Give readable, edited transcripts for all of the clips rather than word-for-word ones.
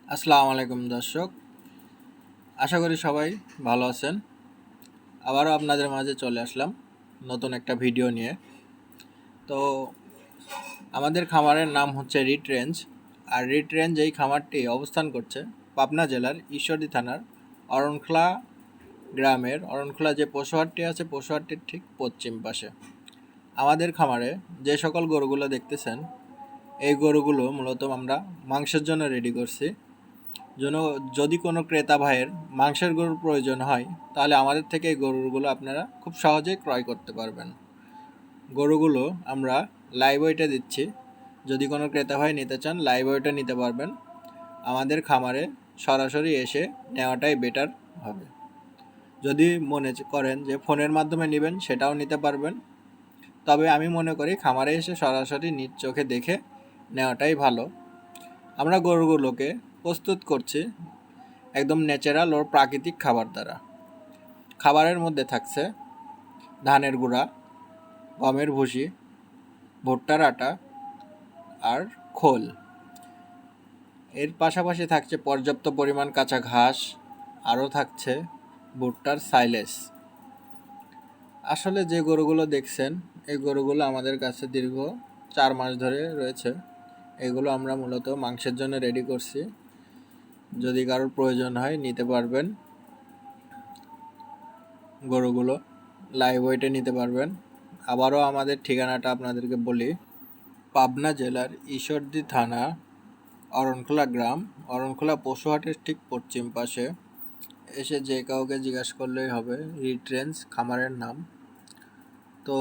আসসালামু আলাইকুম দর্শক, আশা করি সবাই ভালো আছেন। আবারও আপনাদের মাঝে চলে আসলাম নতুন একটা ভিডিও নিয়ে। তো আমাদের খামারের নাম হচ্ছে রিট রেঞ্জ। আর রিট রেঞ্জ এই খামারটি অবস্থান করছে পাবনা জেলার ঈশ্বরদী থানার অরণখোলা গ্রামের অরণখোলা যে পশুহাটটি আছে পশুহাটটির ঠিক পশ্চিম পাশে। আমাদের খামারে যে সকল গরুগুলো দেখতেছেন এই গরুগুলো মূলত আমরা মাংসের জন্য রেডি করছি। যদি কোনো ক্রেতা ভাইয়ের মাংসের গরুর প্রয়োজন হয় তাহলে আমাদের থেকে এই গরুগুলো আপনারা খুব সহজেই ক্রয় করতে পারবেন। গরুগুলো আমরা লাইভ ওয়েটে দিচ্ছি। যদি কোনো ক্রেতা ভাই নিতে চান লাইভ ওয়েটে নিতে পারবেন। আমাদের খামারে সরাসরি এসে নেওয়াটাই বেটার হবে। যদি মনে করেন যে ফোনের মাধ্যমে নেবেন সেটাও নিতে পারবেন, তবে আমি মনে করি খামারে এসে সরাসরি নিজ চোখে দেখে নেওয়াটাই ভালো। আমরা গরুগুলোকে প্রস্তুত করছি একদম ন্যাচারাল ও প্রাকৃতিক খাবার দ্বারা। খাবারের মধ্যে থাকছে ধানের গুঁড়া, গমের ভুসি, ভুট্টার আটা আর খোল। এর পাশাপাশি থাকছে পর্যাপ্ত পরিমাণ কাঁচা ঘাস, আরও থাকছে ভুট্টার সাইলেজ। আসলে যে গরুগুলো দেখছেন এই গরুগুলো আমাদের কাছে দীর্ঘ 4 মাস ধরে রয়েছে। এগুলো আমরা মূলত মাংসের জন্য রেডি করছি। যদি কারোর প্রয়োজন হয় নিতে পারবেন। গরুগুলো লাইভ ওয়েটে নিতে পারবেন। আবারও আমাদের ঠিকানাটা আপনাদেরকে বলি, পাবনা জেলার ঈশ্বরদী থানা অরণখোলা গ্রাম, অরণখোলা পশুহাটের ঠিক পশ্চিম পাশে। এসে যে কাউকে জিজ্ঞাসা করলেই হবে রিট রেঞ্জ খামারের নাম। তো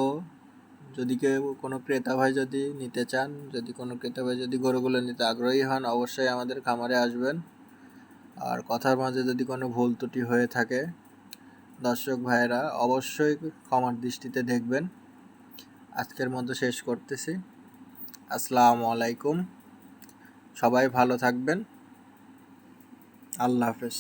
যদি কেউ কোনো ক্রেতা ভাই যদি নিতে চান, যদি কোনো ক্রেতা ভাই যদি গরুগুলো নিতে আগ্রহী হন অবশ্যই আমাদের খামারে আসবেন। আর কথার মাঝে যদি কোনো ভুল ত্রুটি হয়ে থাকে দর্শক ভাইয়েরা অবশ্যই ক্ষমার দৃষ্টিতে দেখবেন। আজকের মতো শেষ করতেছি। আসসালামু আলাইকুম, সবাই ভালো থাকবেন। আল্লাহ হাফেজ।